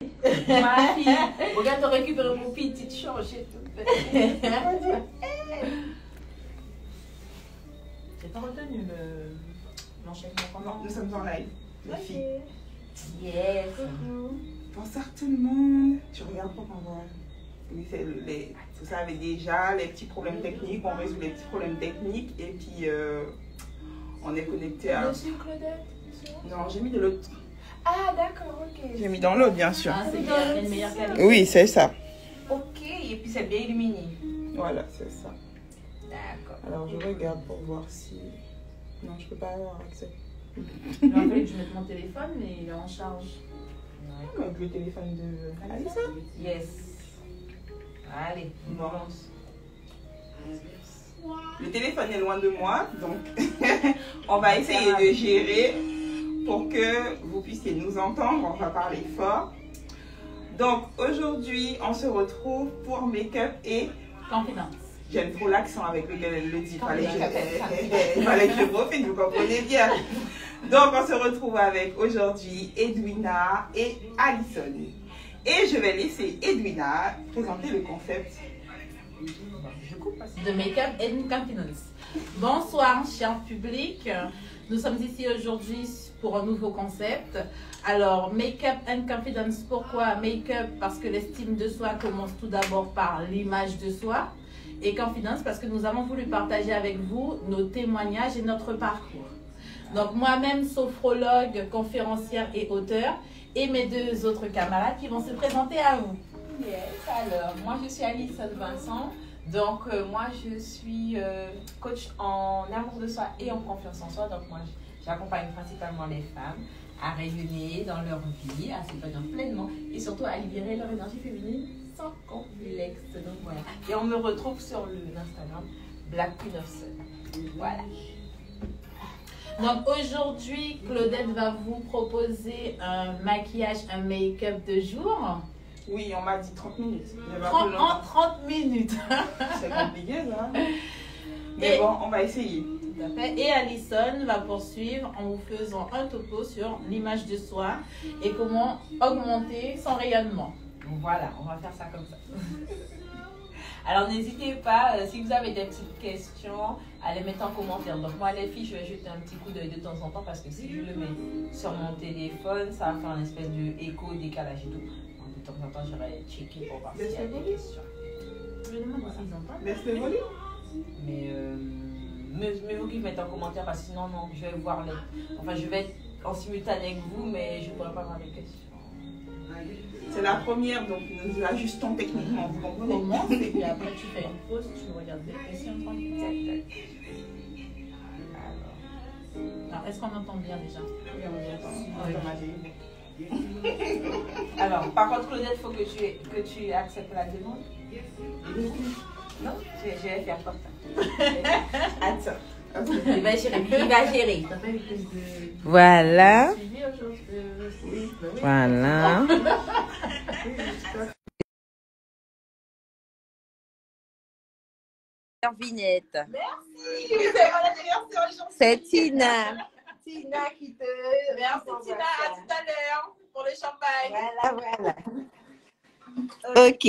Ma fille, regarde, récupérer mon petit change, s'il te plaît. J'ai pas retenu l'enchaînement. Non, nous sommes en live, les filles. Yes. Bonsoir tout le monde. Tu regardes pas qu'on voit. Oui, c'est vous savez déjà, les petits problèmes techniques. On résout les petits problèmes techniques et puis on est connecté à. Monsieur Claudette? Non, j'ai mis de l'autre. Ah, d'accord, ok. J'ai mis dans l'autre, bien sûr. Ah, c'est bien, une meilleure qualité. Oui, c'est ça. Ok, et puis c'est bien illuminé. Voilà, c'est ça. D'accord. Alors je regarde pour voir si. Non, je peux pas avoir accès. Il a fallu que je mette mon téléphone, mais il est en charge. Ouais. Avec le téléphone de Alissa. Yes. Allez, on Bon. commence. Le téléphone est loin de moi, donc on va essayer de gérer pour que vous puissiez nous entendre. On va parler fort. Donc aujourd'hui, on se retrouve pour make-up et Confidence. j'aime trop l'accent avec lequel elle le dit. Il fallait que je profite, vous comprenez bien. Donc on se retrouve avec aujourd'hui Edwina et Alison. Et je vais laisser Edwina présenter le concept. De Make-up and Confidence. Bonsoir, cher public. Nous sommes ici aujourd'hui pour un nouveau concept. Alors, Make-up and Confidence, pourquoi Make-up? Parce que l'estime de soi commence tout d'abord par l'image de soi. Et Confidence, parce que nous avons voulu partager avec vous nos témoignages et notre parcours. Donc, moi-même, sophrologue, conférencière et auteure, et mes deux autres camarades qui vont se présenter à vous. Yes, alors, moi je suis Alison Vincent. Donc, moi je suis coach en amour de soi et en confiance en soi. Donc, moi j'accompagne principalement les femmes à rayonner dans leur vie, à s'épanouir pleinement et surtout à libérer leur énergie féminine sans complexe. Donc, voilà. Et on me retrouve sur l'Instagram Black Queen of Sun. Voilà. Donc aujourd'hui, Claudette va vous proposer un maquillage, un make-up de jour. Oui, on m'a dit 30 minutes. En 30 minutes. C'est compliqué, ça. Mais bon, on va essayer. Tout à fait. Et Alison va poursuivre en vous faisant un topo sur l'image de soi et comment augmenter son rayonnement. Donc, voilà, on va faire ça comme ça. Alors n'hésitez pas, si vous avez des petites questions, à les mettre en commentaire. Donc moi les filles, je vais jeter un petit coup d'œil de temps en temps parce que si je le mets sur mon téléphone, ça va faire une espèce de écho, décalage et tout. Donc de temps en temps, j'aurais checké pour voir s'il y a des questions. Je me demande s'ils entendent. Laisse le volume. Mais vous qui mettez en commentaire parce que sinon non, je vais voir les... Enfin je vais être en simultané avec vous, mais je ne pourrai pas voir les questions. C'est la première, donc nous ajustons techniquement, vous comprenez? Commence et puis après tu fais une pause, tu regardes les questions. Alors, est-ce qu'on entend bien déjà? Oui, on entend. Alors, par contre, Claudette, il faut que tu acceptes la demande. Non, je vais faire comme ça. Attends. Il va gérer. Il va gérer. Voilà. Oui, bah oui. Voilà. Vinette. Merci. C'est mon anniversaire aujourd'hui. C'est Tina. Tina qui te... Merci Tina, à tout à l'heure pour le champagne. Voilà. Ok.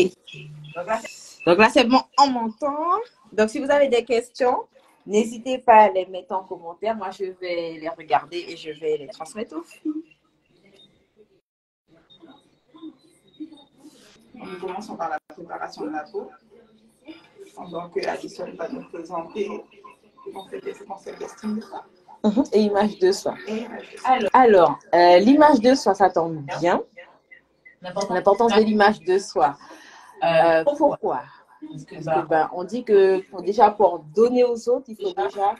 Donc là, c'est bon, on m'entend. Donc, si vous avez des questions, n'hésitez pas à les mettre en commentaire. Moi, je vais les regarder et je vais les transmettre aux filles. Nous commençons par la préparation de la peau. Donc, Alison va nous présenter ce concept d'estime de soi. Et image de soi. Alors, l'image de soi, ça tombe bien. L'importance de l'image de soi. Pourquoi? Parce que, on dit que pour donner aux autres, il faut déjà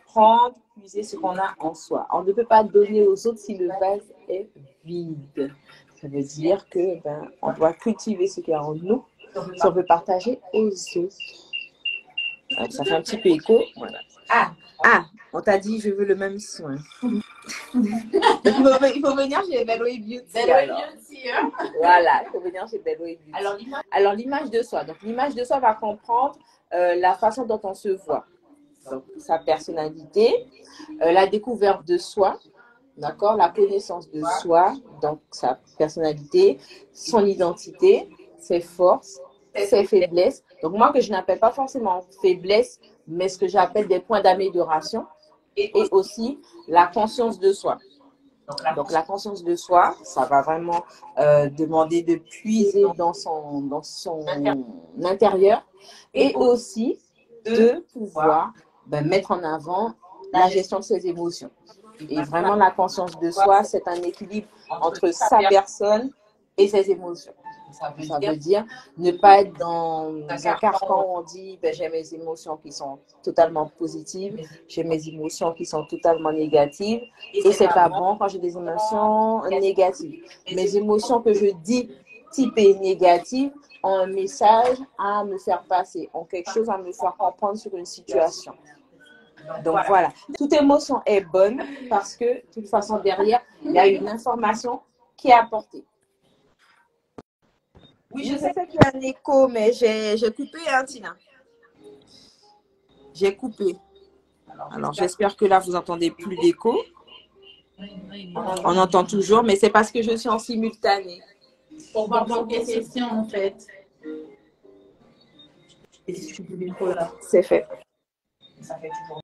prendre, puiser ce qu'on a en soi. On ne peut pas donner aux autres si le vase est vide. Ça veut dire que on doit cultiver ce qu'il y a en nous si on veut partager aux autres. Alors, ça fait un petit peu écho. Voilà. Ah, on t'a dit je veux le même soin. Il faut venir chez Bello et Beauty. Voilà, il faut venir chez Bello et Beauty. Alors l'image de soi. Donc l'image de soi va comprendre la façon dont on se voit. Donc, sa personnalité, la découverte de soi, d'accord, la connaissance de soi, donc sa personnalité, son identité, ses forces, ses faiblesses. Donc moi, que je n'appelle pas forcément faiblesse, mais ce que j'appelle des points d'amélioration, et aussi la conscience de soi. Donc la conscience de soi, ça va vraiment demander de puiser dans son intérieur et aussi de pouvoir mettre en avant la gestion de ses émotions. Et vraiment, la conscience de soi, c'est un équilibre entre sa personne et ses émotions. Ça veut dire ne pas être dans un carcan où on dit j'ai mes émotions qui sont totalement positives, j'ai mes émotions qui sont totalement négatives et c'est pas bon quand j'ai des émotions négatives. Mes émotions que je dis typées négatives ont un message à me faire passer, ont quelque chose à me faire comprendre sur une situation. Donc voilà, toute émotion est bonne parce que de toute façon derrière, il y a une information qui est apportée. Oui, je sais qu'il y a un écho, mais j'ai coupé, hein, Tina. J'ai coupé. Alors, j'espère que là, vous n'entendez plus d'écho. On entend toujours, mais c'est parce que je suis en simultané. Pour voir vos questions, en fait. C'est fait. Ça fait toujours.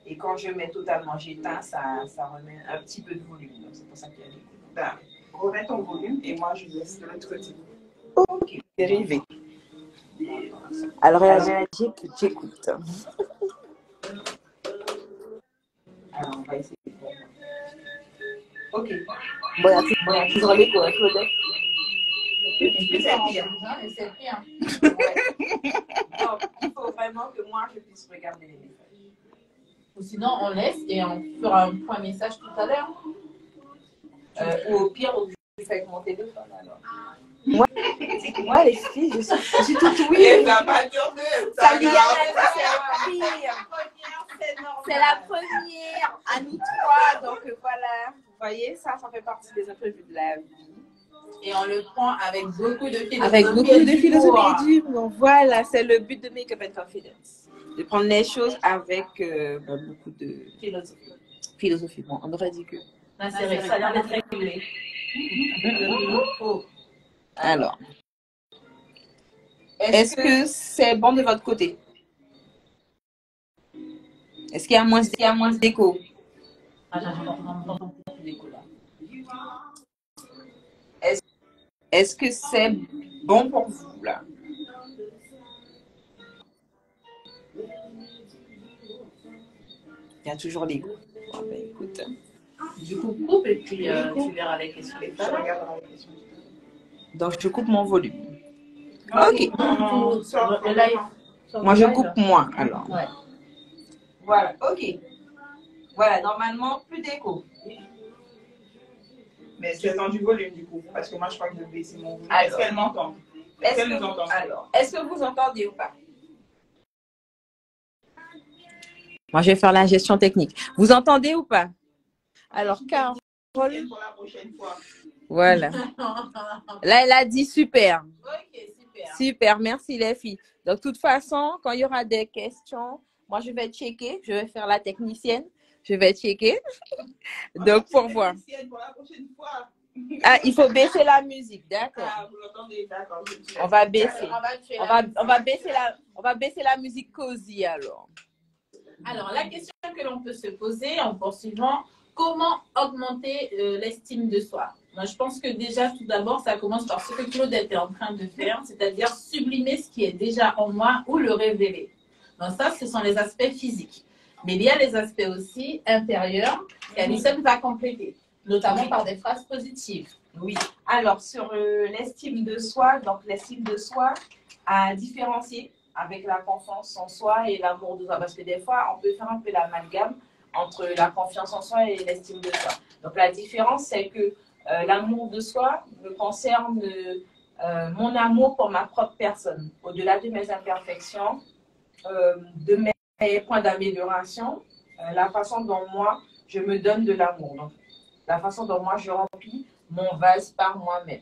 Et quand je mets totalement j'éteins, ça remet un petit peu de volume. Donc, c'est pour ça qu'il y a l'écho. Remets ton volume et moi je laisse de l'autre côté. Ok, dérivé. Alors, j'écoute. Alors, on va essayer. Ok. Bon, il y a toujours l'écho, hein, Claudette. C'est pire. Donc, il faut vraiment que moi, je puisse regarder les messages. Ou sinon, on laisse et on fera un point message tout à l'heure. Ou au pire, je fais avec mon téléphone alors. Moi, les filles, je suis toute oui. Ça va durer. Ça lui c'est la première à nous trois. Donc voilà, vous voyez, ça fait partie des imprévus de la vie. Et on le prend avec beaucoup de philosophie. Avec beaucoup de philosophie et d'humour. Donc voilà, c'est le but de Make Up and Confidence. De prendre les choses avec beaucoup de philosophie. Bon, on aurait dit que. C'est vrai, ça a l'air d'être réglé. Alors, est-ce que c'est bon de votre côté? Est-ce qu'il y a moins d'écho? Est-ce que c'est bon pour vous là? Il y a toujours l'écho. Bon, ben, écoute. Du coup, coupe et puis tu verras les questions. Donc, je coupe mon volume. Ok. Moi, je coupe moins, alors. Ouais. Voilà, ok. Voilà, normalement, plus d'écho. Mais c'est dans du volume, du coup. Parce que moi, je crois que je vais baisser mon volume. Alors, est-ce qu'elle m'entend? Est-ce qu'elle nous entend? Alors, est-ce que vous entendez ou pas? Moi, je vais faire la gestion technique. Vous entendez ou pas? Alors, Carole. Pour la prochaine fois. Voilà. Là, elle a dit super. Ok, super. Super, merci les filles. Donc, de toute façon, quand il y aura des questions, moi, je vais checker. Je vais faire la technicienne. Je vais checker. Donc, pour voir. Pour la prochaine fois. Ah, il faut baisser la musique, d'accord. Ah, vous l'entendez, d'accord. On va baisser. On va baisser la musique cosy alors. Alors, la question que l'on peut se poser en poursuivant, comment augmenter l'estime de soi? Moi, je pense que déjà, tout d'abord, ça commence par ce que Claudette est en train de faire, c'est-à-dire sublimer ce qui est déjà en moi ou le révéler. Donc ça, ce sont les aspects physiques. Mais il y a les aspects aussi intérieurs qu'Alison va compléter, notamment par des phrases positives. Oui. Alors, sur l'estime de soi, donc l'estime de soi à différencier avec la confiance en soi et l'amour de soi. Parce que des fois, on peut faire un peu l'amalgame entre la confiance en soi et l'estime de soi. Donc, la différence, c'est que l'amour de soi me concerne mon amour pour ma propre personne, au-delà de mes imperfections, de mes points d'amélioration, la façon dont moi, je me donne de l'amour. Donc, la façon dont moi, je remplis mon vase par moi-même.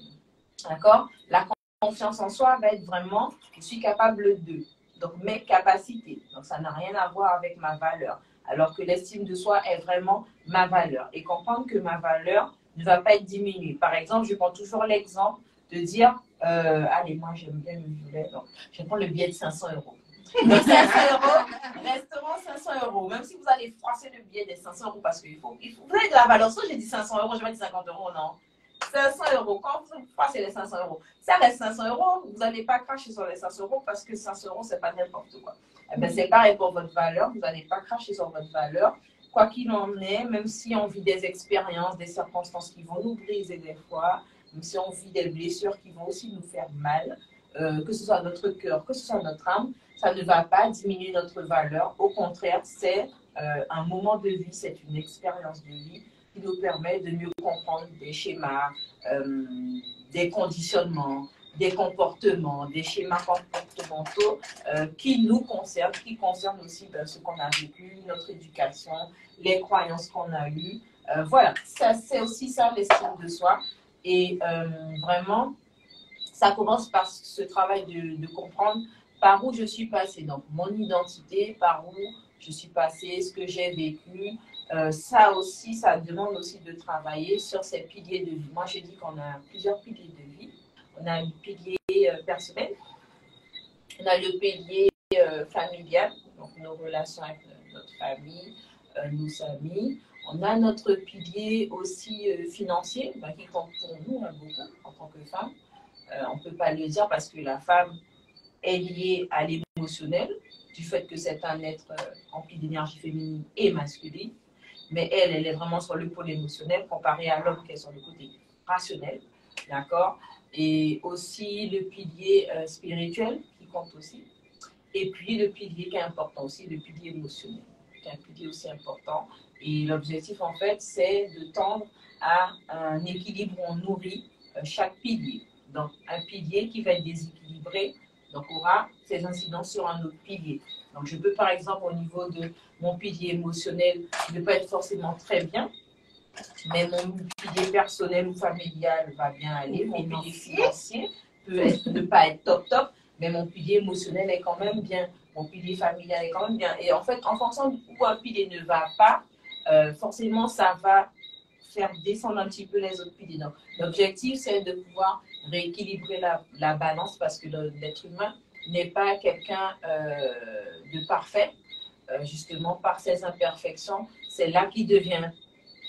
D'accord? La confiance en soi va être vraiment, je suis capable de. Donc, mes capacités. Donc, ça n'a rien à voir avec ma valeur. Alors que l'estime de soi est vraiment ma valeur. Et comprendre que ma valeur ne va pas être diminuée. Par exemple, je prends toujours l'exemple de dire, allez, moi j'aime bien le violet, donc je vais prendre le billet de 500 euros. Donc 500 euros, restaurant 500 euros. Même si vous allez froisser le billet des 500 euros, parce qu'il faut, vous avez de la valeur. Soit j'ai dit 500 euros, je vais dire 50 euros, non. 500 euros, quand vous froissez les 500 euros, ça reste 500 euros, vous n'allez pas cracher sur les 500 euros parce que 500 euros, c'est pas n'importe quoi. Eh bien, c'est pareil pour votre valeur, vous n'allez pas cracher sur votre valeur. Quoi qu'il en est, même si on vit des expériences, des circonstances qui vont nous briser des fois, même si on vit des blessures qui vont aussi nous faire mal, que ce soit notre cœur, que ce soit notre âme, ça ne va pas diminuer notre valeur. Au contraire, c'est un moment de vie, c'est une expérience de vie qui nous permet de mieux comprendre des schémas, des conditionnements, des comportements, des schémas comportementaux qui nous concernent, qui concernent aussi ce qu'on a vécu, notre éducation, les croyances qu'on a eues. Voilà, c'est aussi ça l'estime de soi. Et vraiment, ça commence par ce travail de comprendre par où je suis passée. Donc, mon identité, par où je suis passée, ce que j'ai vécu. Ça aussi, ça demande aussi de travailler sur ces piliers de vie. Moi, je dis qu'on a plusieurs piliers de vie. On a le pilier personnel, on a le pilier familial, donc nos relations avec notre famille, nos amis. On a notre pilier aussi financier, qui compte pour nous beaucoup en tant que femme. On ne peut pas le dire parce que la femme est liée à l'émotionnel, du fait que c'est un être rempli d'énergie féminine et masculine. Mais elle est vraiment sur le pôle émotionnel comparé à l'homme qui est sur le côté rationnel. D'accord? Et aussi le pilier spirituel qui compte aussi. Et puis le pilier qui est important aussi, le pilier émotionnel, qui est un pilier aussi important. Et l'objectif, en fait, c'est de tendre à un équilibre où on nourrit chaque pilier. Donc, un pilier qui va être déséquilibré, donc aura ses incidences sur un autre pilier. Donc, je peux, par exemple, au niveau de mon pilier émotionnel, ne pas être forcément très bien, mais mon pilier personnel ou familial va bien aller. Mon pilier financier peut ne pas être top, mais mon pilier émotionnel est quand même bien. Mon pilier familial est quand même bien. Et en fait, en fonction où un pilier ne va pas, forcément, ça va faire descendre un petit peu les autres piliers. Donc, l'objectif, c'est de pouvoir rééquilibrer la balance parce que l'être humain n'est pas quelqu'un de parfait. Justement, par ses imperfections, c'est là qu'il devient,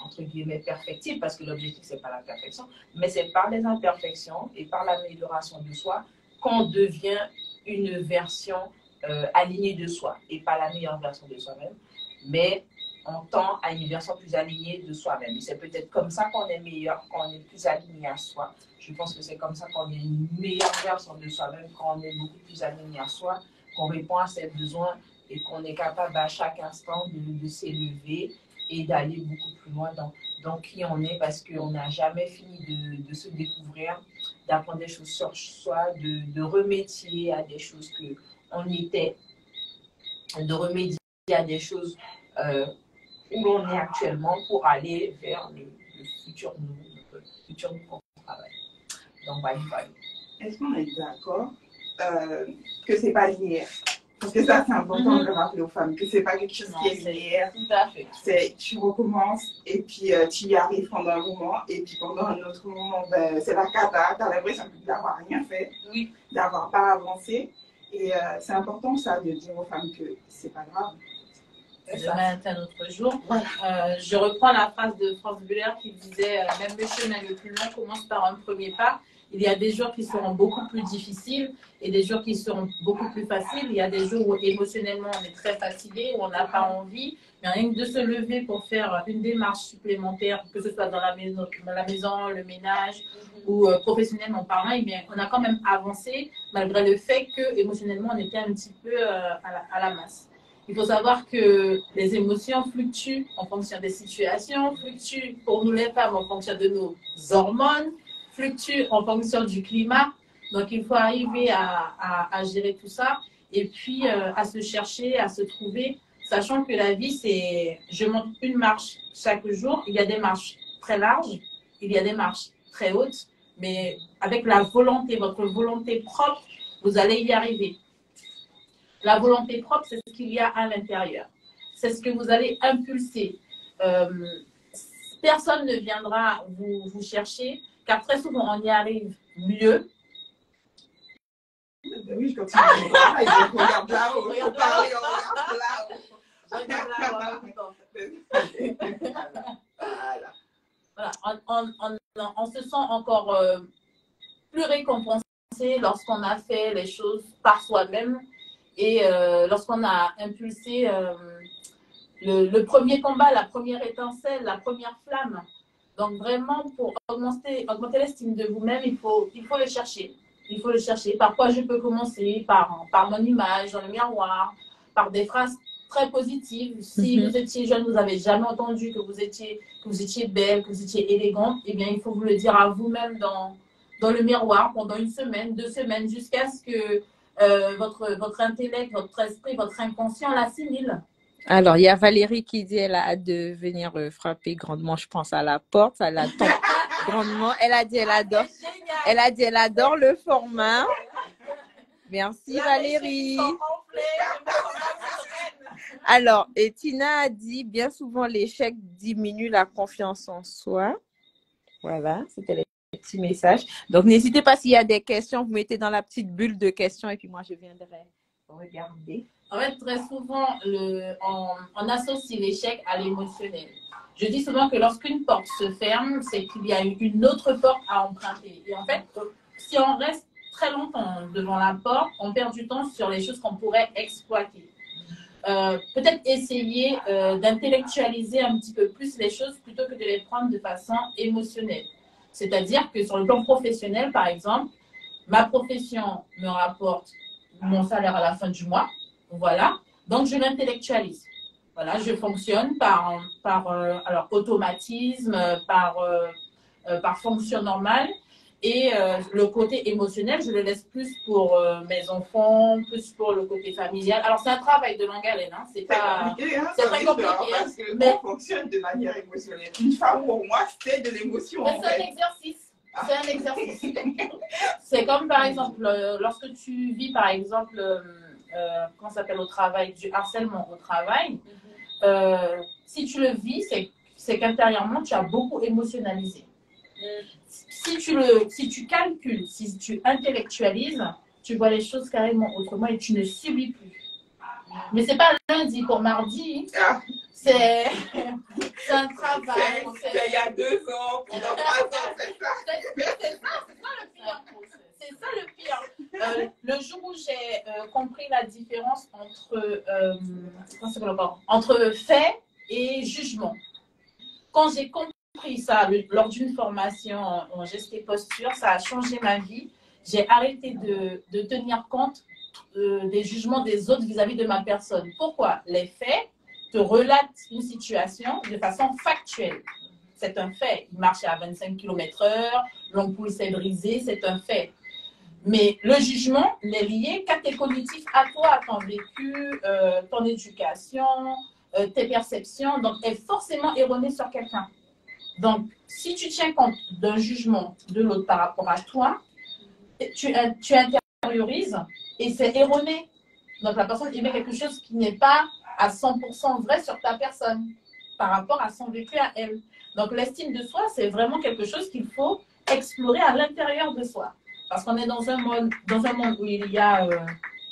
entre guillemets, perfectible, parce que l'objectif, ce n'est pas la perfection, mais c'est par les imperfections et par l'amélioration de soi qu'on devient une version alignée de soi, et pas la meilleure version de soi-même, mais on tend à une version plus alignée de soi-même. Et c'est peut-être comme ça qu'on est meilleur, qu'on est plus aligné à soi. Je pense que c'est comme ça qu'on est une meilleure version de soi-même, quand on est beaucoup plus aligné à soi, qu'on répond à ses besoins et qu'on est capable à chaque instant de s'élever et d'aller beaucoup plus loin dans qui on est, parce qu'on n'a jamais fini de se découvrir, d'apprendre des choses sur soi, de remédier à des choses qu'on était, de remédier à des choses où l'on est actuellement pour aller vers le futur nous, notre futur nous qu'on travaille. Donc, voilà. Est-ce qu'on est d'accord que ce n'est pas linéaire? Parce que ça, c'est important de le rappeler aux femmes, que ce n'est pas quelque chose qui est linéaire. Tout à fait. C'est, tu recommences et puis tu y arrives pendant un moment et puis pendant un autre moment, c'est la cata, tu as l'impression d'avoir rien fait, oui, d'avoir pas avancé. Et c'est important ça de dire aux femmes que c'est pas grave. Demain est un autre jour. Je reprends la phrase de France Buller qui disait même le chemin le plus long commence par un premier pas. Il y a des jours qui seront beaucoup plus difficiles et des jours qui seront beaucoup plus faciles. Il y a des jours où émotionnellement on est très fatigué, où on n'a pas envie, mais rien que de se lever pour faire une démarche supplémentaire, que ce soit dans la maison, le ménage ou professionnellement parlant, eh bien, on a quand même avancé malgré le fait que émotionnellement on était un petit peu à la masse. Il faut savoir que les émotions fluctuent en fonction des situations, fluctuent pour nous les femmes en fonction de nos hormones, fluctuent en fonction du climat. Donc, il faut arriver à gérer tout ça et puis à se chercher, à se trouver, sachant que la vie, c'est je monte une marche chaque jour. Il y a des marches très larges, il y a des marches très hautes, mais avec la volonté, votre volonté propre, vous allez y arriver. La volonté propre, c'est ce qu'il y a à l'intérieur. c'est ce que vous allez impulser. Personne ne viendra vous chercher, car très souvent, on y arrive mieux. Oui, je continue. Je regarde là, on regarde là. On se sent encore plus récompensé lorsqu'on a fait les choses par soi-même et lorsqu'on a impulsé le premier combat, la première étincelle, la première flamme. Donc vraiment, pour augmenter l'estime de vous-même, il faut le chercher. Il faut le chercher. Par quoi je peux commencer? Par mon image dans le miroir, par des phrases très positives. Si vous étiez jeune, vous n'avez jamais entendu que vous étiez belle, que vous étiez élégante, eh bien, il faut vous le dire à vous-même dans le miroir pendant 1 semaine, 2 semaines, jusqu'à ce que votre intellect, votre esprit, votre inconscient l'assimile. Alors, il y a Valérie qui dit elle a hâte de venir frapper grandement, je pense, à la porte. Elle attend grandement. Elle a dit elle adore. Elle a dit elle adore le format. Merci Valérie. Alors, et Tina a dit bien souvent l'échec diminue la confiance en soi. Voilà, c'était les petits messages. Donc, n'hésitez pas s'il y a des questions, vous mettez dans la petite bulle de questions et puis moi, je viendrai regarder. En fait, très souvent, on associe l'échec à l'émotionnel. Je dis souvent que lorsqu'une porte se ferme, c'est qu'il y a une autre porte à emprunter. Et en fait, si on reste très longtemps devant la porte, on perd du temps sur les choses qu'on pourrait exploiter. Peut-être essayer d'intellectualiser un petit peu plus les choses plutôt que de les prendre de façon émotionnelle. C'est-à-dire que sur le plan professionnel, par exemple, ma profession me rapporte mon salaire à la fin du mois. Voilà, donc je l'intellectualise. Voilà, je fonctionne par automatisme, par fonction normale. Et le côté émotionnel, je le laisse plus pour mes enfants, plus pour le côté familial. Alors, c'est un travail de longue haleine. Hein. C'est pas compliqué, hein, c'est très compliqué. Parce que mais on fonctionne de manière émotionnelle. Une femme, pour moi, c'est de l'émotion. C'est un exercice. C'est un exercice. C'est comme, par exemple, lorsque tu vis, par exemple, comment ça s'appelle au travail, du harcèlement au travail, si tu le vis, c'est qu'intérieurement, tu as beaucoup émotionnalisé. Si tu calcules, si tu intellectualises, tu vois les choses carrément autrement et tu ne subis plus. Mais c'est pas lundi pour mardi, c'est un travail. C'est il y a 2 ans, pendant 3 ans, c'est ça. C'est ça le pire. Le jour où j'ai compris la différence entre fait et jugement. Quand j'ai compris ça lors d'une formation en geste et posture, ça a changé ma vie. J'ai arrêté de tenir compte des jugements des autres vis-à-vis de ma personne. Pourquoi? Les faits te relatent une situation de façon factuelle. C'est un fait. Il marchait à 25 km/h, l'ampoule s'est brisée, c'est un fait. Mais le jugement n'est lié qu'à tes cognitifs, à toi, à ton vécu, ton éducation, tes perceptions, donc est forcément erroné sur quelqu'un. Donc, si tu tiens compte d'un jugement de l'autre par rapport à toi, tu intériorises et c'est erroné. Donc, la personne émet quelque chose qui n'est pas à 100% vrai sur ta personne par rapport à son vécu à elle. Donc, l'estime de soi, c'est vraiment quelque chose qu'il faut explorer à l'intérieur de soi. Parce qu'on est dans un monde où il y a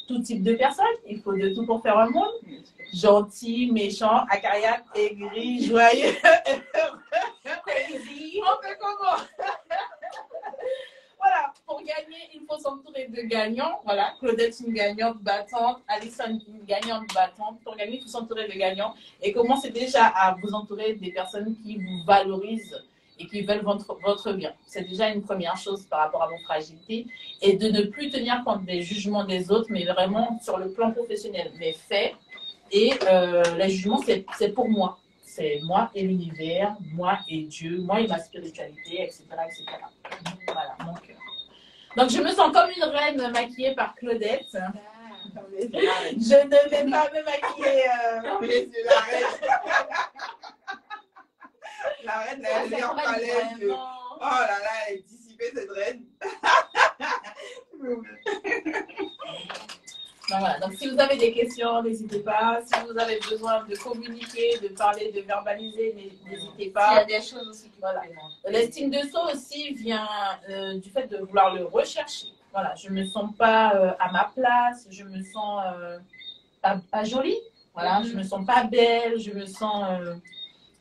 tout type de personnes. Il faut de tout pour faire un monde. Gentil, méchant, acariâtre, aigri, joyeux, crazy. On fait comment? Voilà, pour gagner, il faut s'entourer de gagnants. Voilà, Claudette, une gagnante battante, Alison, une gagnante battante. Pour gagner, il faut s'entourer de gagnants. Et commencez déjà à vous entourer des personnes qui vous valorisent et qui veulent votre bien. C'est déjà une première chose par rapport à vos fragilités. Et de ne plus tenir compte des jugements des autres, mais vraiment sur le plan professionnel, les faits. Et les jugements, c'est pour moi. C'est moi et l'univers, moi et Dieu, moi et ma spiritualité, etc. etc. Voilà, mon cœur. Donc, je me sens comme une reine maquillée par Claudette. Je ne vais pas me maquiller. La reine. La reine, elle est en palais. Oh là là, elle est dissipée, cette reine. Donc, voilà. Donc, si vous avez des questions, n'hésitez pas. Si vous avez besoin de communiquer, de parler, de verbaliser, n'hésitez pas. Il y a des choses aussi qui voilà. L'estime de soi aussi vient du fait de vouloir le rechercher. Voilà, je ne me sens pas à ma place, je me sens pas jolie, voilà, je me sens pas belle, je me sens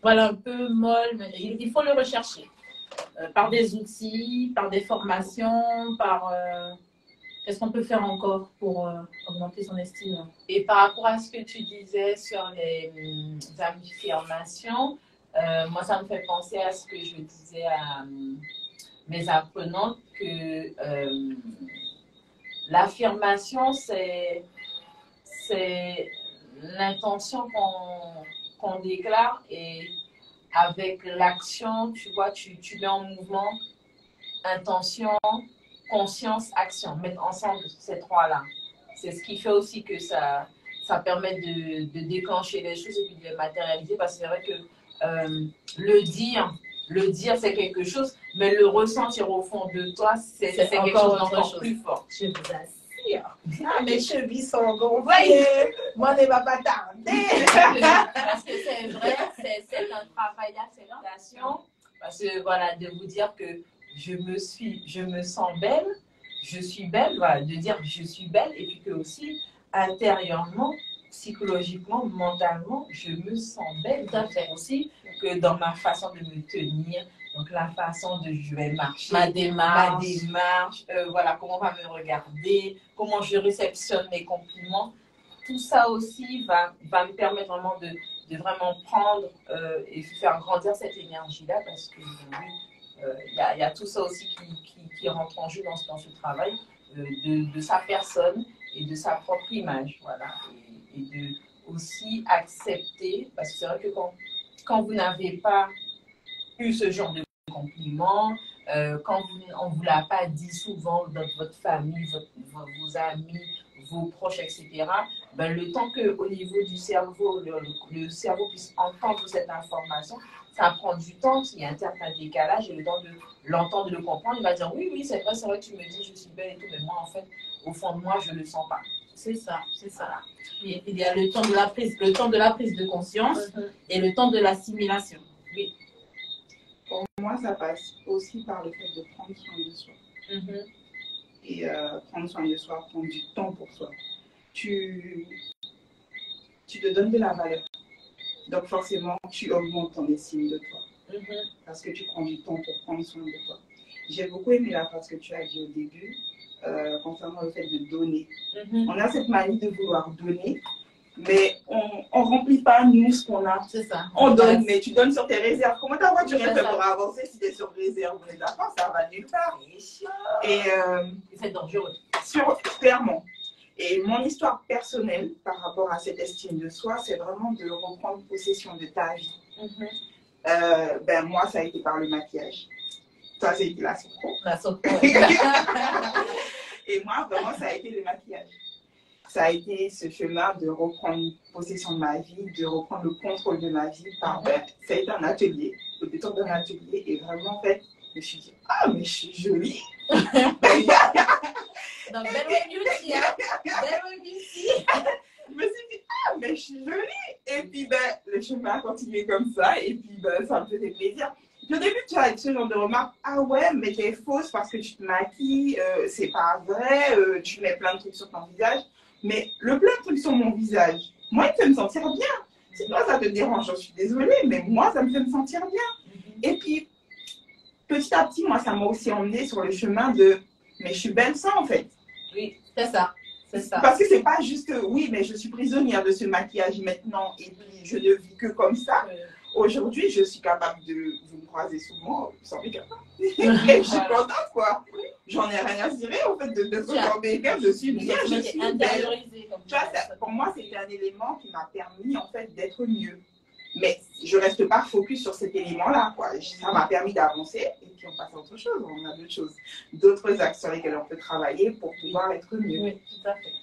voilà, un peu molle, mais il faut le rechercher par des outils, par des formations, par qu'est-ce qu'on peut faire encore pour augmenter son estime. Et par rapport à ce que tu disais sur les affirmations, moi ça me fait penser à ce que je disais à mes apprenantes que l'affirmation, c'est l'intention qu'on déclare et avec l'action, tu vois, tu mets en mouvement intention, conscience, action. Mettre ensemble ces trois-là. C'est ce qui fait aussi que ça permet de déclencher les choses et puis de les matérialiser parce que c'est vrai que le dire, c'est quelque chose, mais le ressentir au fond de toi, c'est quelque chose d'encore plus fort. Je vous assure. Ah, mes chevilles sont gonflées. Moi, ne va pas tarder. Parce que c'est vrai, c'est un travail d'acceptation. Parce que voilà, de vous dire que je me sens belle, je suis belle, voilà, de dire je suis belle, et puis que aussi, intérieurement, psychologiquement, mentalement, je me sens belle. Ça fait aussi que dans ma façon de me tenir, donc la façon de je vais marcher, ma démarche, voilà, comment on va me regarder, comment je réceptionne mes compliments, tout ça aussi va me permettre vraiment de vraiment prendre et faire grandir cette énergie-là parce que il y a tout ça aussi qui rentre en jeu dans ce travail de sa personne et de sa propre image, voilà, et de aussi accepter, parce que c'est vrai que quand vous n'avez pas eu ce genre de compliments, quand on ne vous l'a pas dit souvent dans votre famille, vos amis, vos proches, etc., ben, le temps qu'au niveau du cerveau, le cerveau puisse entendre cette information, ça prend du temps, il y a un certain décalage et le temps de l'entendre, de le comprendre, il va dire oui, c'est vrai, tu me dis je suis belle et tout, mais moi en fait, au fond de moi, je ne le sens pas. C'est ça. Il y a le temps de la prise de conscience et le temps de l'assimilation. Oui. Pour moi, ça passe aussi par le fait de prendre soin de soi. Et prendre soin de soi, prendre du temps pour soi. Tu te donnes de la valeur. Donc forcément, tu augmentes ton estime de toi. Parce que tu prends du temps pour prendre soin de toi. J'ai beaucoup aimé la phrase que tu as dit au début, concernant le fait de donner. On a cette manie de vouloir donner, mais on ne remplit pas nous ce qu'on a. C'est ça. On donne, mais tu donnes sur tes réserves. Comment ta voiture est faite pour avancer si tu es sur réserve? On est d'accord, ça va nulle part. Et c'est dangereux. Clairement. Et mon histoire personnelle par rapport à cette estime de soi, c'est vraiment de reprendre possession de ta vie. Ben, moi, ça a été par le maquillage. Toi, ça a été la sopro. La sopro. Et moi, vraiment, ça a été le maquillage. Ça a été ce chemin de reprendre possession de ma vie, de reprendre le contrôle de ma vie. Ça a été un atelier, le détour d'un atelier. Et vraiment, en fait, je me suis dit, ah, mais je suis jolie. Donc, belle beauty, hein? Belle beauty. Je me suis dit, ah, mais je suis jolie. Et puis, ben, le chemin a continué comme ça. Et puis, ben, ça me faisait plaisir. Puis, au début, tu as ce genre de remarques. Ah ouais, mais t'es fausse parce que tu te maquilles. C'est pas vrai. Tu mets plein de trucs sur ton visage. Mais le plein de trucs sur mon visage, moi, il me fait me sentir bien. Si toi, ça te dérange, je suis désolée. Mais moi, ça me fait me sentir bien. Et puis, petit à petit, moi, ça m'a aussi emmené sur le chemin de, mais je suis belle sans, en fait. Oui, c'est ça. C'est ça. Parce que c'est pas juste, oui, mais je suis prisonnière de ce maquillage maintenant et puis je ne vis que comme ça. Aujourd'hui, je suis capable de vous me croiser souvent sans make-up. Et je suis contente, quoi. J'en ai rien à cirer, en fait, de ce genre make-up. Je suis bien, je suis belle. Tu vois, pour moi, c'était un élément qui m'a permis, en fait, d'être mieux. Mais je ne reste pas focus sur cet élément-là, quoi. Ça m'a permis d'avancer et puis on passe à autre chose. On a d'autres choses, d'autres axes sur lesquels on peut travailler pour pouvoir être mieux. Oui, tout à fait.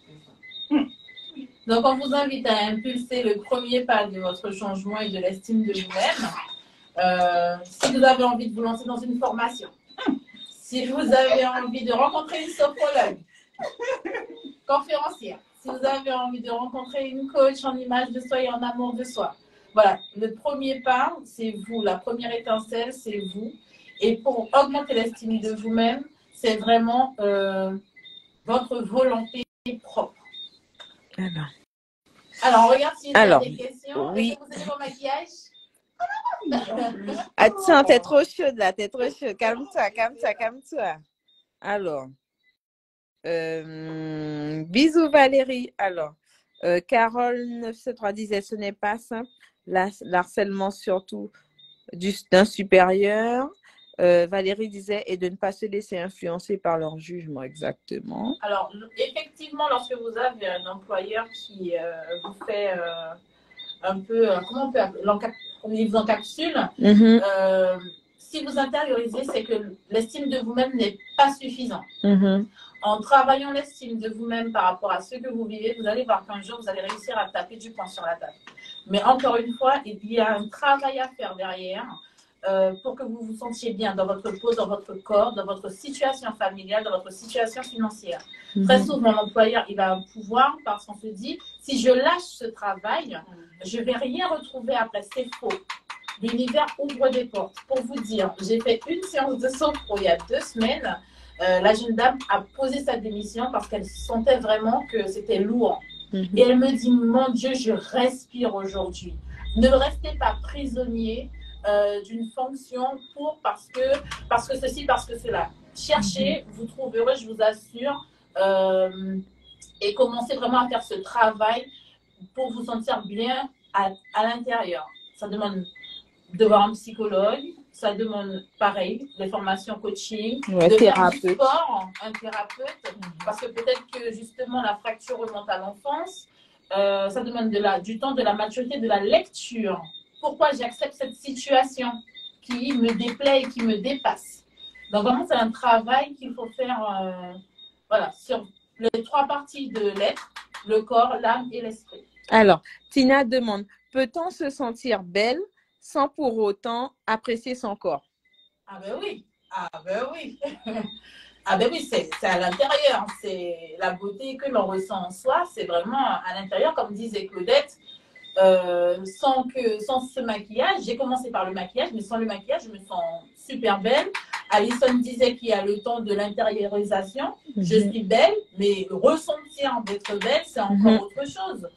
Donc, on vous invite à impulser le premier pas de votre changement et de l'estime de vous-même. Si vous avez envie de vous lancer dans une formation, si vous avez envie de rencontrer une sophrologue, conférencière, si vous avez envie de rencontrer une coach en image de soi et en amour de soi. Voilà, le premier pas, c'est vous. La première étincelle, c'est vous. Et pour augmenter l'estime de vous-même, c'est vraiment votre volonté propre. Alors, on regarde s'il y a des questions. Oui. Est-ce que vous avez vos maquillages? Attends, t'es trop chaude là, t'es trop chaude. Calme-toi, calme-toi, calme-toi. Alors, bisous Valérie. Alors, Carole 973 disait ce n'est pas simple, l'harcèlement surtout d'un supérieur. Valérie disait et de ne pas se laisser influencer par leur jugement, exactement. Alors, effectivement, lorsque vous avez un employeur qui vous fait un peu, comment on peut appeler, il vous encapsule, si vous intériorisez, c'est que l'estime de vous-même n'est pas suffisante. En travaillant l'estime de vous-même par rapport à ce que vous vivez, vous allez voir qu'un jour, vous allez réussir à taper du poing sur la table. Mais encore une fois, il y a un travail à faire derrière pour que vous vous sentiez bien dans votre peau, dans votre corps, dans votre situation familiale, dans votre situation financière. Très souvent, l'employeur, il a un pouvoir parce qu'on se dit, si je lâche ce travail, je ne vais rien retrouver après. C'est faux. L'univers ouvre des portes. Pour vous dire, j'ai fait une séance de sophro il y a 2 semaines. La jeune dame a posé sa démission parce qu'elle sentait vraiment que c'était lourd. Et elle me dit, mon Dieu, je respire aujourd'hui. Ne restez pas prisonnier d'une fonction parce que ceci, parce que cela. Cherchez, vous trouverez, je vous assure, et commencez vraiment à faire ce travail pour vous sentir bien à l'intérieur. Ça demande de voir un psychologue, ça demande pareil, des formations coaching, de faire du sport, un thérapeute, parce que peut-être que justement la fracture remonte à l'enfance. Ça demande du temps, de la maturité, de la lecture. Pourquoi j'accepte cette situation qui me déplaît et qui me dépasse. Donc vraiment, c'est un travail qu'il faut faire voilà, sur les 3 parties de l'être, le corps, l'âme et l'esprit. Alors, Tina demande, peut-on se sentir belle sans pour autant apprécier son corps? Ah ben oui, ah ben oui. Ah ben oui, c'est à l'intérieur. C'est la beauté que l'on ressent en soi, c'est vraiment à l'intérieur, comme disait Claudette. Sans ce maquillage, j'ai commencé par le maquillage, mais sans le maquillage, je me sens super belle. Alison disait qu'il y a le temps de l'intériorisation. Je suis belle, mais ressentir d'être belle, c'est encore autre chose.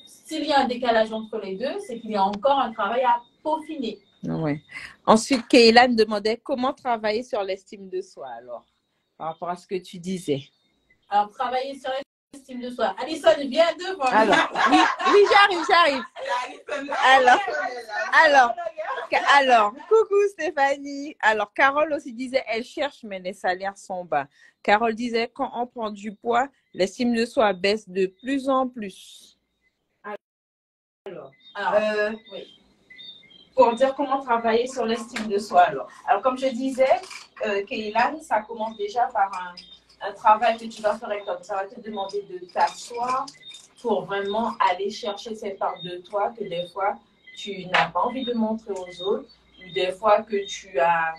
S'il y a un décalage entre les deux, c'est qu'il y a encore un travail à peaufiner. Ouais. Ensuite, Kaylan demandait comment travailler sur l'estime de soi, alors, par rapport à ce que tu disais. Alors, travailler sur l'estime de soi. Alison, viens devant. Alors, oui, j'arrive. Alors, coucou Stéphanie. Alors, Carole aussi disait, elle cherche, mais les salaires sont bas. Carole disait, quand on prend du poids, l'estime de soi baisse de plus en plus. Alors oui. Pour dire comment travailler sur l'estime de soi. Alors comme je disais, Kaylan, ça commence déjà par un travail que tu vas faire avec toi. Ça va te demander de t'asseoir pour vraiment aller chercher cette part de toi que des fois, tu n'as pas envie de montrer aux autres, ou des fois que tu as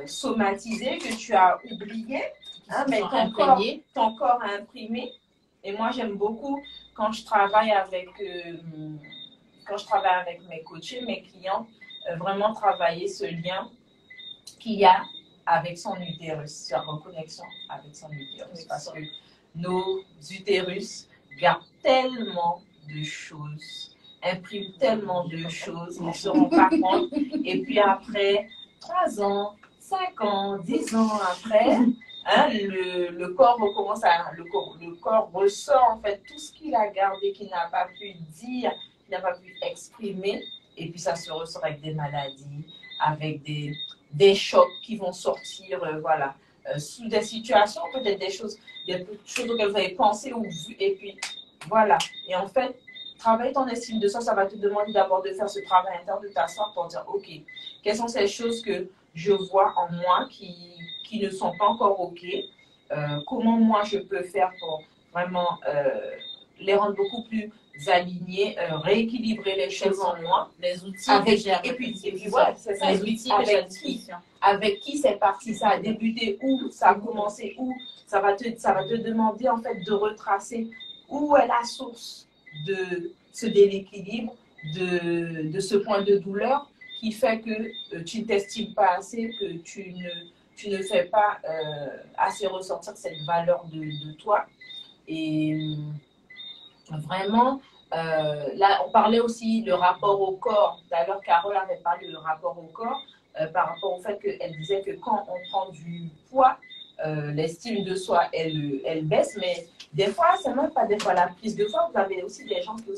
somatisé, que tu as oublié, mais ton corps a imprimé. Et moi, j'aime beaucoup quand je travaille avec mes coachés, mes clients, vraiment travailler ce lien qu'il y a avec son utérus, sa reconnexion avec son utérus. Parce que nos utérus gardent tellement de choses, impriment tellement de choses, ils ne se rendent pas compte. Et puis après, 3 ans, 5 ans, 10 ans après, le corps recommence le corps ressort en fait tout ce qu'il a gardé, qu'il n'a pas pu dire, qu'il n'a pas pu exprimer, et puis ça se ressort avec des maladies, avec des chocs qui vont sortir, sous des situations, peut-être des choses auxquelles vous avez pensé ou vu, et puis voilà. Et en fait, travailler ton estime de soi, ça va te demander d'abord de faire ce travail interne, de t'asseoir pour dire, ok, quelles sont ces choses que je vois en moi qui ne sont pas encore ok, comment moi je peux faire pour vraiment les rendre beaucoup plus alignés, rééquilibrer les choses en moi. Les outils et puis voilà, c'est ça. Les outils avec qui c'est parti, ça a débuté, où ça a commencé, où ça va te demander en fait de retracer où est la source de ce déséquilibre, de ce point de douleur qui fait que tu ne t'estimes pas assez, que tu ne fais pas assez ressortir cette valeur de toi. Et vraiment, là, on parlait aussi le rapport au corps. D'ailleurs, Carole avait parlé du rapport au corps par rapport au fait qu'elle disait que quand on prend du poids, l'estime de soi, elle baisse, mais des fois, c'est même pas des fois la prise de poids. Vous avez aussi des gens qui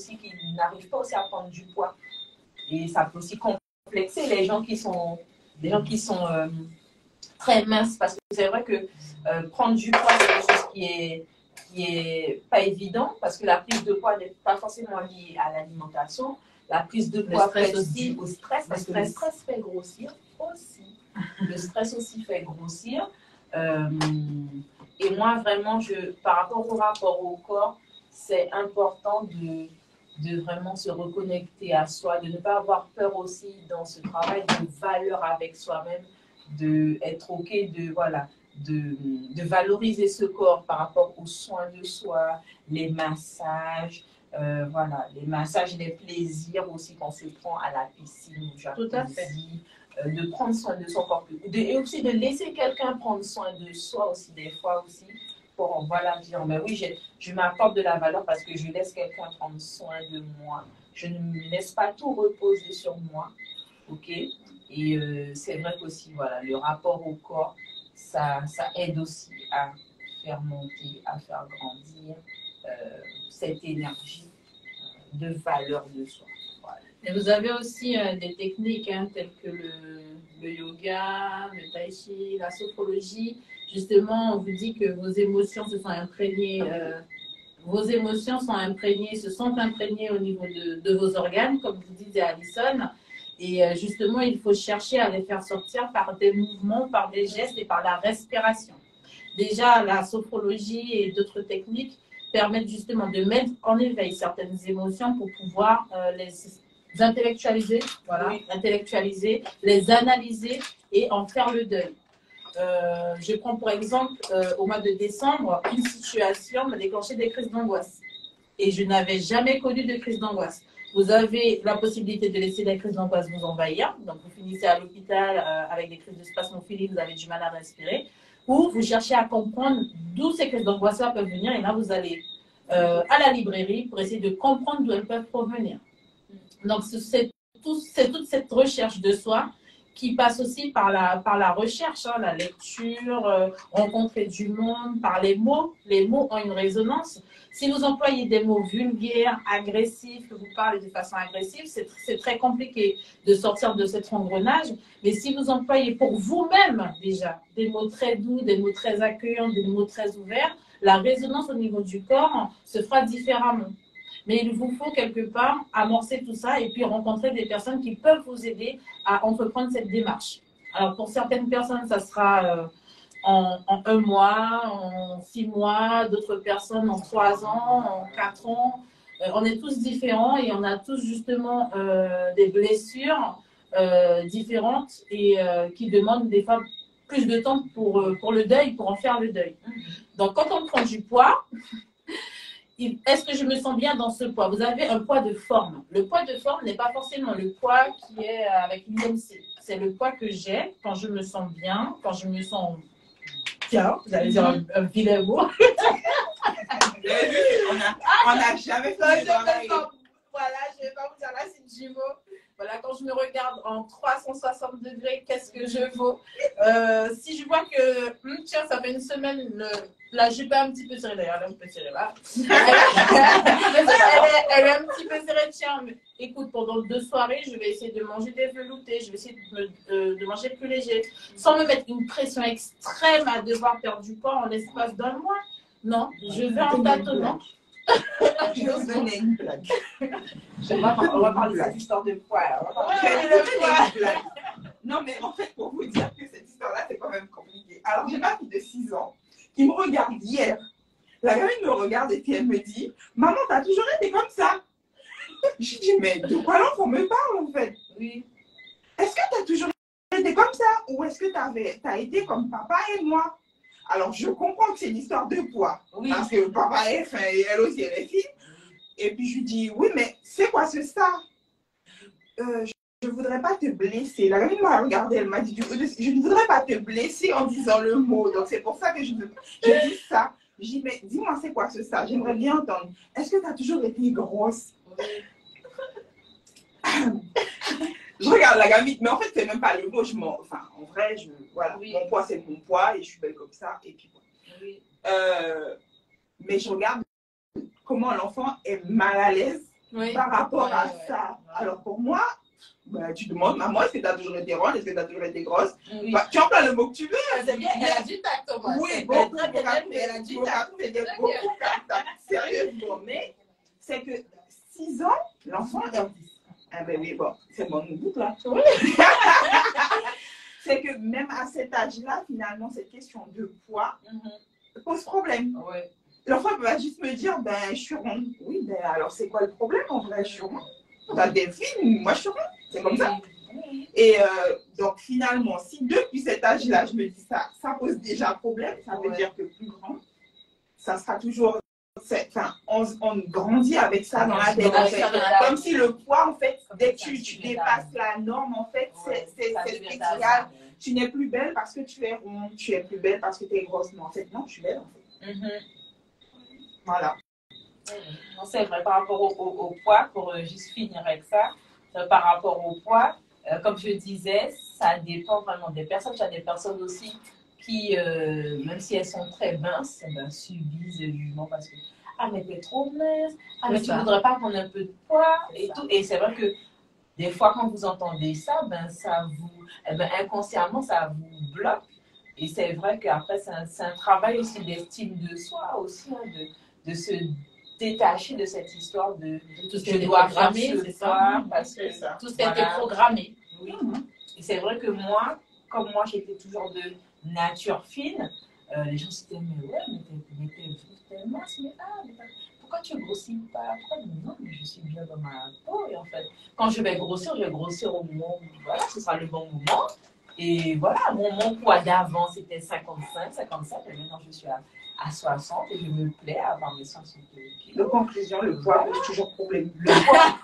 n'arrivent pas aussi à prendre du poids. Et ça peut aussi complexer les gens qui sont très minces, parce que c'est vrai que prendre du poids, c'est quelque chose qui est pas évident, parce que la prise de poids n'est pas forcément liée à l'alimentation. La prise de poids fait aussi au stress, parce que le stress fait grossir aussi. Le stress aussi fait grossir. Et moi, vraiment, par rapport au corps, c'est important de vraiment se reconnecter à soi, de ne pas avoir peur aussi dans ce travail de valeur avec soi-même, d'être OK, de valoriser ce corps par rapport aux soins de soi, les massages, les massages, les plaisirs aussi qu'on se prend à la piscine, tout à fait. De prendre soin de son corps, et aussi de laisser quelqu'un prendre soin de soi aussi, des fois aussi, pour dire, mais oui, je m'apporte de la valeur parce que je laisse quelqu'un prendre soin de moi. Je ne me laisse pas tout reposer sur moi, ok? Et c'est vrai qu'aussi, le rapport au corps, ça aide aussi à faire monter, à faire grandir cette énergie de valeur de soi. Et vous avez aussi des techniques telles que le yoga, le tai chi, la sophrologie. Justement, on vous dit que vos émotions se sont imprégnées au niveau de vos organes, comme vous dites Alison. Et justement, il faut chercher à les faire sortir par des mouvements, par des gestes et par la respiration. Déjà, la sophrologie et d'autres techniques permettent justement de mettre en éveil certaines émotions pour pouvoir les intellectualiser, intellectualiser, les analyser et en faire le deuil. Je prends pour exemple, au mois de décembre, une situation m'a déclenché des crises d'angoisse. Et je n'avais jamais connu de crise d'angoisse. Vous avez la possibilité de laisser les crises d'angoisse vous envahir. Donc, vous finissez à l'hôpital avec des crises de spasmophilie, vous avez du mal à respirer. Ou vous cherchez à comprendre d'où ces crises d'angoisse-là peuvent venir. Et là, vous allez à la librairie pour essayer de comprendre d'où elles peuvent provenir. Donc, c'est toute cette recherche de soi qui passe aussi par la recherche, la lecture, rencontrer du monde, par les mots. Les mots ont une résonance. Si vous employez des mots vulgaires, agressifs, que vous parlez de façon agressive, c'est très compliqué de sortir de cet engrenage. Mais si vous employez pour vous-même déjà des mots très doux, des mots très accueillants, des mots très ouverts, la résonance au niveau du corps se fera différemment. Mais il vous faut quelque part amorcer tout ça et puis rencontrer des personnes qui peuvent vous aider à entreprendre cette démarche. Alors, pour certaines personnes, ça sera en 1 mois, en 6 mois, d'autres personnes en 3 ans, en 4 ans. On est tous différents et on a tous justement des blessures différentes et qui demandent des fois plus de temps pour le deuil, pour en faire le deuil. Donc, quand on prend du poids, est-ce que je me sens bien dans ce poids? Vous avez un poids de forme. Le poids de forme n'est pas forcément le poids qui est avec l'IMC. C'est le poids que j'ai quand je me sens bien, quand je me sens bien. Vous allez dire un vilain mot. On n'a jamais fait ça. Voilà, je ne vais pas vous dire là, c'est une jumeau. Voilà, quand je me regarde en 360 degrés, qu'est-ce que je vaux? Si je vois que, tiens, ça fait une semaine, la jupe est un petit peu serrée, d'ailleurs, elle est un peu serrée là. Elle est un petit peu serrée, tiens, mais écoute, pendant 2 soirées, je vais essayer de manger des veloutés, je vais essayer de manger plus léger, sans me mettre une pression extrême à devoir perdre du poids en l'espace d'1 mois. Non, je vais en tâtonnant. Je vais vous donner une blague. On va parler de cette histoire de poids. Non, mais en fait, pour vous dire que cette histoire-là, c'est quand même compliqué. Alors, j'ai ma fille de 6 ans qui me regarde hier La gamine me regarde et puis elle me dit, maman, t'as toujours été comme ça. Je dis, mais de quoi l'enfant me parle en fait? Oui. Est-ce que t'as toujours été comme ça ou est-ce que t'as été comme papa et moi? Alors, je comprends que c'est une histoire de poids. Oui. Parce que papa, elle aussi, elle est fine. Et puis, je lui dis, oui, mais c'est quoi ce ça? Je ne voudrais pas te blesser. La gamine m'a regardé, elle m'a dit, je ne voudrais pas te blesser en disant le mot. Donc, c'est pour ça que je dis ça. Je dis, mais dis-moi, c'est quoi ce ça? J'aimerais bien entendre. Est-ce que tu as toujours été grosse? Je regarde la gamine, mais en fait, c'est même pas le mot. Enfin, en vrai, voilà, oui. Mon poids, c'est mon poids et je suis belle comme ça. Et puis, oui. Mais je regarde comment l'enfant est mal à l'aise par rapport à ça. Alors, pour moi, bah, tu demandes, maman, est-ce que tu as toujours été ronde? Est-ce que tu as toujours été grosse? Oui. Bah, tu emploies le mot que tu veux. C'est bien, elle a du tact, Thomas. Oui, beaucoup. Elle a du tact. Sérieusement. Mais c'est que 6 ans, l'enfant est 10. Ah ben oui, bon, c'est bon, nous doute là. Oui. C'est que même à cet âge-là, finalement, cette question de poids pose problème. Ouais. L'enfant va juste me dire, ben, je suis ronde. Oui, ben alors c'est quoi le problème en vrai? Je suis ronde. T'as des filles, moi je suis ronde. C'est comme ça. Et donc finalement, si depuis cet âge-là, je me dis ça, ça pose déjà problème, ça veut dire que plus grand, ça sera toujours. Enfin, on grandit avec ça dans la tête. En fait. Comme si le poids, en fait, dès que tu dépasses la norme, en fait, c'est spécial. Tu n'es plus belle parce que tu es ronde, tu es plus belle parce que tu es grosse. Non, en fait, non, je suis belle, en fait. Voilà. C'est vrai, par rapport au poids, pour juste finir avec ça, par rapport au poids, comme je disais, ça dépend vraiment des personnes. Il y a des personnes aussi qui, même si elles sont très minces, subissent le jugement parce que ah, mais t'es trop mince, ah, mais tu ne voudrais pas prendre un peu de poids et tout. Et c'est vrai que des fois, quand vous entendez ça, ça vous, inconsciemment, ça vous bloque. Et c'est vrai qu'après, c'est un travail aussi d'estime de soi, aussi, hein, de se détacher de cette histoire de tout ce qui est programmé, c'est ça, parce que tout ce qui a été programmé. Oui. Et c'est vrai que moi, comme moi, j'étais toujours de nature fine, les gens se disaient, mais ouais, mais t'es mince, mais pourquoi tu grossis pas? Pourquoi? Non, mais je suis bien dans ma peau. Et en fait, quand je vais grossir au moment où, voilà, ce sera le bon moment. Et voilà, mon poids d'avant, c'était 55, 57, et maintenant je suis à 60 et je me plais à avoir mes 60 kilos. De conclusion, le poids pose toujours problème. Le poids,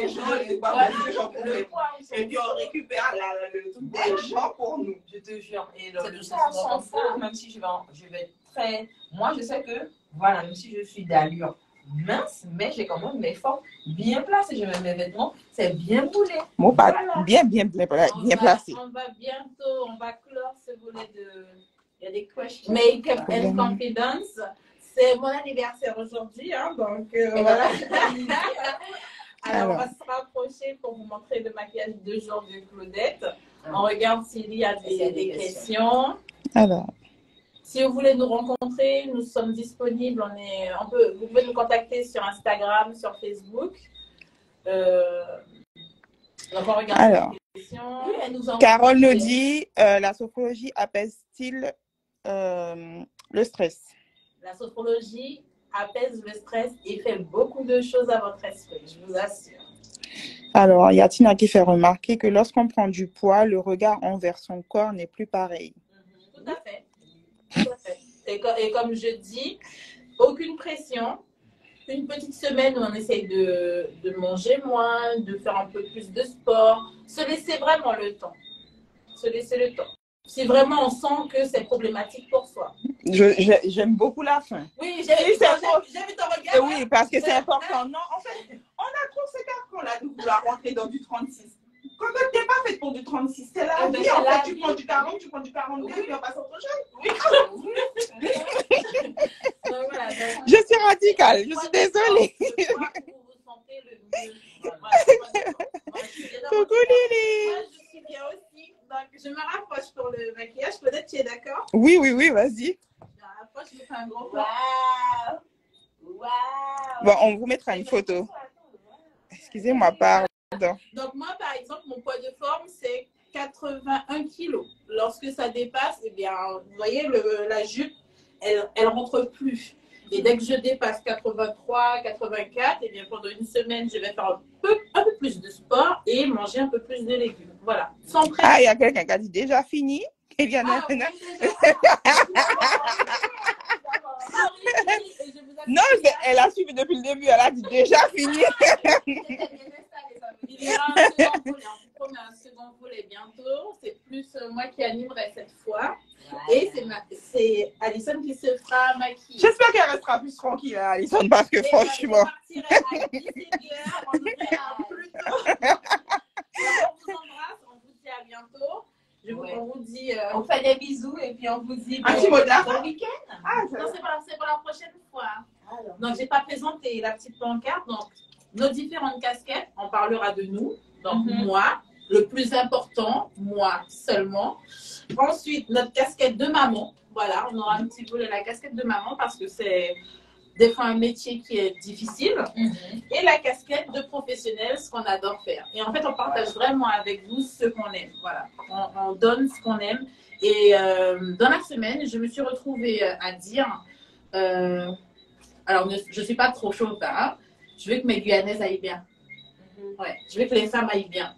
les gens, le poids pose toujours problème. Et puis on récupère le truc des gens pour nous. Je te jure. Et tout ça, on s'en fout, même si je vais être très... Moi, je sais que, voilà, même si je suis d'allure mince, mais j'ai quand même mes formes bien placées. Je mets mes vêtements, c'est bien boulé. Bon, voilà. Bien placé. On va bientôt, on va clore ce volet de... Il y a des questions. Make-up and confidence. C'est mon anniversaire aujourd'hui, hein, donc voilà. Alors, on va se rapprocher pour vous montrer le maquillage de jour de Claudette. On regarde s'il y a des questions. Alors. Si vous voulez nous rencontrer, nous sommes disponibles. Vous pouvez nous contacter sur Instagram, sur Facebook. Donc, on regarde les questions. Oui, Carole nous dit, la sophrologie apaise-t-il le stress? La sophrologie apaise le stress et fait beaucoup de choses à votre esprit, je vous assure. Alors, il y a Tina qui fait remarquer que lorsqu'on prend du poids, le regard envers son corps n'est plus pareil. Tout à fait. Tout à fait. Et comme je dis, aucune pression. Une petite semaine où on essaye de manger moins, de faire un peu plus de sport, se laisser vraiment le temps. Se laisser le temps. Si vraiment on sent que c'est problématique pour soi. J'aime beaucoup la fin. Oui, j'ai vu ton regard. Oui, parce que c'est important. Non, en fait, on a trop cet arc-là de vouloir rentrer dans du 36. Quand même, tu n'es pas faite pour du 36. C'est la vie. En fait, tu prends du 40, tu prends du 42, et puis on passe à autre chose. Oui. Voilà, je suis radicale. Je suis désolée. Vous sentez le mieux. Coucou Lily. Moi, je suis bien aussi. Donc, je me rapproche pour le maquillage. Peut-être tu es d'accord? Oui, vas-y. Je me rapproche, je me fais un gros waouh. Waouh. Bon, on vous mettra une photo. Excusez-moi, pardon. Donc, moi, par exemple, mon poids de forme, c'est 81 kilos. Lorsque ça dépasse, eh bien, vous voyez, la jupe, elle rentre plus. Et dès que je dépasse 83, 84, et bien pendant une semaine, je vais faire un peu plus de sport et manger un peu plus de légumes. Voilà. Sans pression. Ah, il y a quelqu'un qui a dit déjà fini. Eh bien, Ah, non, oui, non, elle a suivi depuis le début. Elle a dit déjà fini. Il y aura un second volet. On vous promet un second volet bientôt. C'est plus moi qui animerai cette fois. Et c'est Alison qui se fera maquiller. J'espère qu'elle restera plus tranquille, hein, Alison, parce que franchement. Je partirai à 17h. On ouvrira plus tôt. On vous embrasse. On vous dit à bientôt. On vous dit. On fait des bisous et puis on vous dit. Un petit mot de la fin. Bon week-end. Non, c'est pour la prochaine fois. Alors. Donc, je n'ai pas présenté la petite pancarte. Donc, nos différentes casquettes, on parlera de nous. Donc, moi, le plus important, moi seulement. Ensuite, notre casquette de maman. Voilà, on aura un petit volet la casquette de maman parce que c'est des fois un métier qui est difficile. Et la casquette de professionnel, ce qu'on adore faire. Et en fait, on partage vraiment avec vous ce qu'on aime. Voilà, on donne ce qu'on aime. Et dans la semaine, je me suis retrouvée à dire, alors je ne suis pas trop chaude, hein, je veux que mes Guyanaises aillent bien. Ouais, je veux que les femmes aillent bien.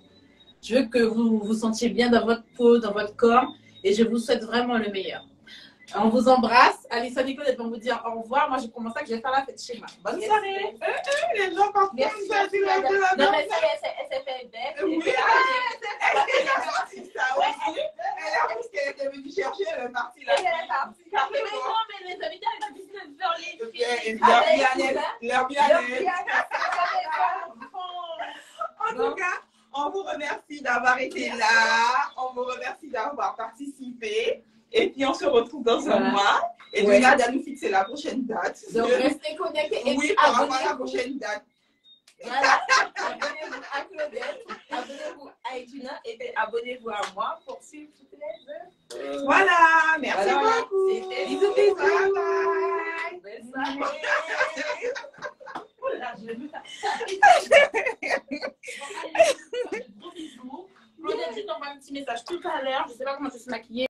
Je veux que vous vous sentiez bien dans votre peau, dans votre corps. Et je vous souhaite vraiment le meilleur. On vous embrasse. Alison et Claudette vont vous dire au revoir. Moi, je commence à que je vais faire la fête chez moi. Bonne soirée. Les gens partent comme ça. Non, mais ça y est, elle s'est fait bête. Oui, elle est partie ça aussi. Elle a dit qu'elle était venue chercher, elle est partie là. Elle est partie. Mais non, mais les invités, ils ont décidé de faire les filles. Leur bien-être. En tout cas, on vous remercie d'avoir été là. On vous remercie d'avoir participé. Et puis, on se retrouve dans un mois. Et puis, là, nous fixer la prochaine date. Donc, restez connectés. Oui, par rapport à la prochaine date. Voilà. Abonnez-vous à Claudette, abonnez-vous à Edwina et puis abonnez-vous à moi pour suivre toutes les heures. Voilà, merci beaucoup. Bisous, bisous. Bye bye. Bonne soirée. Oh là, je vais me faire ça. Gros bisous. Claudette, je t'envoie un petit message tout à l'heure. Je ne sais pas comment je suis maquillée.